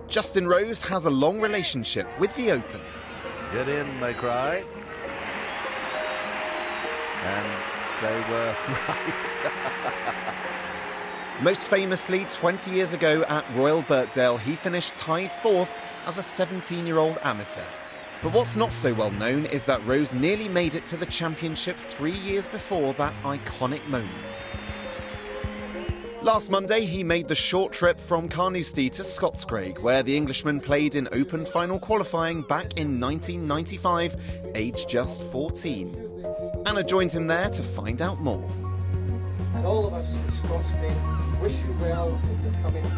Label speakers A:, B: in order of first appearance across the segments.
A: Justin Rose has a long relationship with the Open.
B: Get in, they cry. And they were right.
A: Most famously, 20 years ago at Royal Birkdale, he finished tied 4th as a 17-year-old amateur. But what's not so well known is that Rose nearly made it to the championship 3 years before that iconic moment. Last Monday, he made the short trip from Carnoustie to Scotscraig, where the Englishman played in Open final qualifying back in 1995, aged just 14. Anna joined him there to find out more.
C: And all of us at Scotscraig wish you well in the coming week.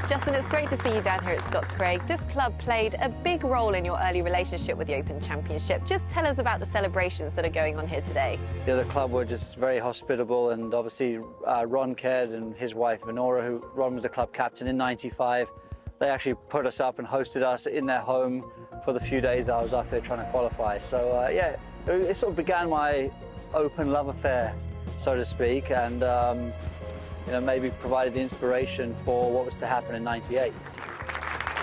D: Justin, it's great to see you down here at Scotscraig. This club played a big role in your early relationship with the Open Championship. Just tell us about the celebrations that are going on here today.
E: Yeah, the club were just very hospitable, and obviously Ron cared, and his wife Venora, Ron was the club captain in '95. They actually put us up and hosted us in their home for the few days I was up here trying to qualify. So yeah, it sort of began my Open love affair, so to speak, and you know, maybe provided the inspiration for what was to happen in '98.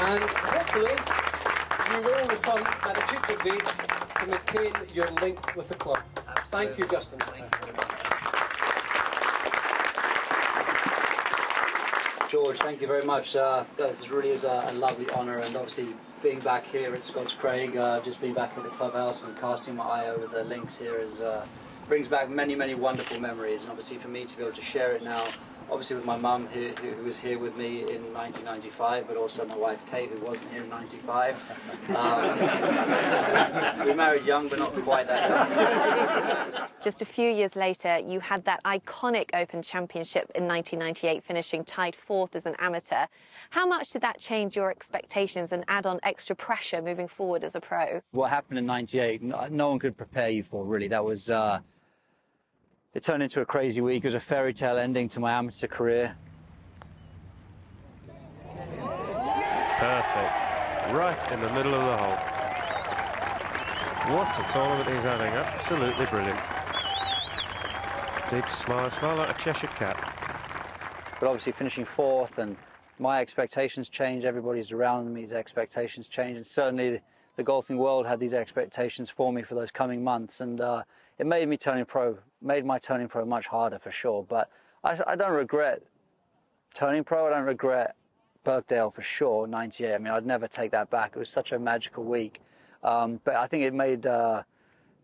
C: And hopefully you will return at a future date to maintain your link with the club. Absolutely. Thank you, Justin. Thank you very much.
E: George, thank you very much. This really is a lovely honour, and obviously being back here at Scotscraig, just being back at the clubhouse and casting my eye over the links here brings back many, many wonderful memories, and obviously for me to be able to share it now, obviously with my mum who was here with me in 1995, but also my wife Kate, who wasn't here in '95. We married young, but not quite that young.
D: Just a few years later, you had that iconic Open Championship in 1998, finishing tied 4th as an amateur. How much did that change your expectations and add on extra pressure moving forward as a pro? What happened in '98, no one could prepare you for, really. That was... It turned into a crazy week. It was a fairy tale ending to my amateur career.
F: Perfect. Right in the middle of the hole. What a tournament he's having. Absolutely brilliant. Big smile, smile like a Cheshire cat.
E: But obviously finishing 4th, and my expectations changed, everybody's around me's expectations changed, and certainly the golfing world had these expectations for me for those coming months, and it made my turning pro much harder for sure. But I don't regret turning pro. I don't regret Birkdale for sure, '98. I mean, I'd never take that back. It was such a magical week. But I think it made the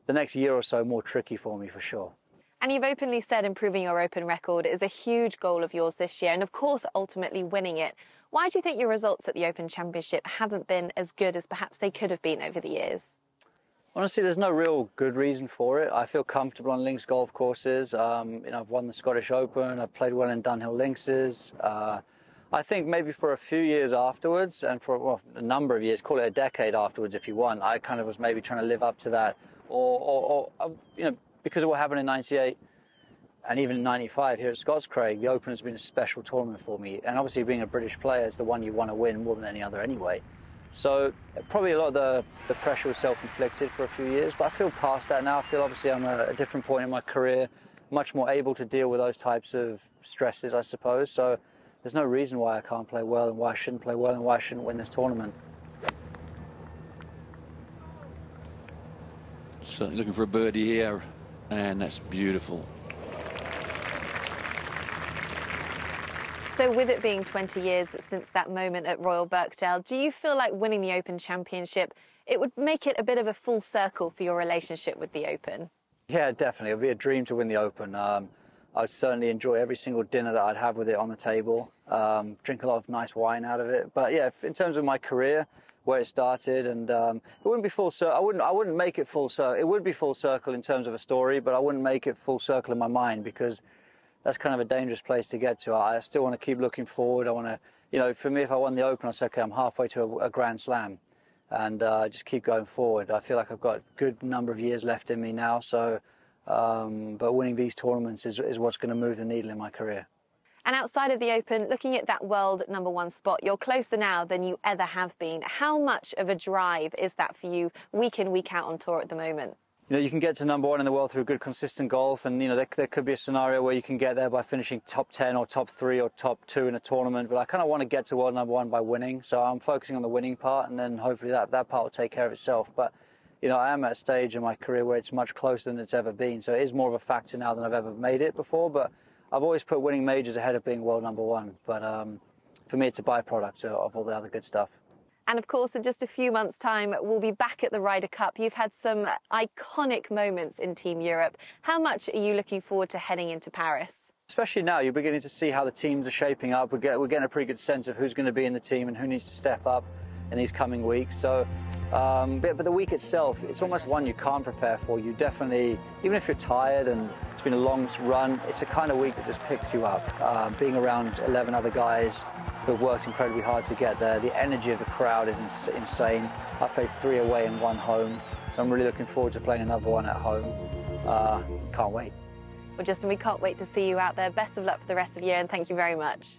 E: next year or so more tricky for me for sure. And you've openly said improving your Open record is a huge goal of yours this year, and of course ultimately winning it. Why do you think your results at the Open Championship haven't been as good as perhaps they could have been over the years? Honestly, there's no real good reason for it. I feel comfortable on links golf courses. You know, I've won the Scottish Open. I've played well in Dunhill links. I think maybe for a few years afterwards, and for a number of years, call it a decade afterwards if you want, I kind of was maybe trying to live up to that, or you know, because of what happened in '98 and even in '95 here at Scotscraig, the Open has been a special tournament for me. And obviously being a British player, it's the one you want to win more than any other anyway. So probably a lot of the pressure was self-inflicted for a few years, but I feel past that now. I feel obviously I'm at a different point in my career, much more able to deal with those types of stresses, I suppose. So there's no reason why I can't play well and why I shouldn't play well and why I shouldn't win this tournament.
G: Certainly looking for a birdie here, and that's beautiful.
D: So with it being 20 years since that moment at Royal Birkdale, do you feel like winning the Open Championship, it would make it a bit of a full circle for your relationship with the Open? Yeah, definitely. It would be a dream to win the Open. I would certainly enjoy every single dinner that I'd have with it on the table, drink a lot of nice wine out of it. But yeah, in terms of my career, where it started, and it wouldn't be full circle. I wouldn't make it full circle. It would be full circle in terms of a story, but I wouldn't make it full circle in my mind, because that's kind of a dangerous place to get to. I still want to keep looking forward. I want to, you know, for me, if I won the Open, I say, okay, I'm halfway to a Grand Slam, and just keep going forward. I feel like I've got a good number of years left in me now, so, but winning these tournaments is what's going to move the needle in my career. And outside of the Open, looking at that world #1 spot, you're closer now than you ever have been. How much of a drive is that for you, week in, week out on tour at the moment?
E: you know, you can get to number 1 in the world through good, consistent golf, and, you know, there could be a scenario where you can get there by finishing top 10 or top 3 or top 2 in a tournament, but I kind of want to get to world number 1 by winning, so I'm focusing on the winning part, and then hopefully that part will take care of itself. But, you know, I am at a stage in my career where it's much closer than it's ever been, so it is more of a factor now than I've ever made it before, but I've always put winning majors ahead of being world number 1, but for me it's a byproduct of all the other good stuff.
D: And of course, in just a few months' time, we'll be back at the Ryder Cup. You've had some iconic moments in Team Europe. How much are you looking forward to heading into Paris?
E: Especially now, you're beginning to see how the teams are shaping up. We're getting a pretty good sense of who's going to be in the team and who needs to step up in these coming weeks. So, but the week itself, it's almost one you can't prepare for. You definitely, even if you're tired and it's been a long run, it's a kind of week that just picks you up. Being around 11 other guys who have worked incredibly hard to get there. The energy of the crowd is insane. I played 3 away and 1 home, so I'm really looking forward to playing another one at home. Can't wait.
D: Well, Justin, we can't wait to see you out there. Best of luck for the rest of the year, and thank you very much.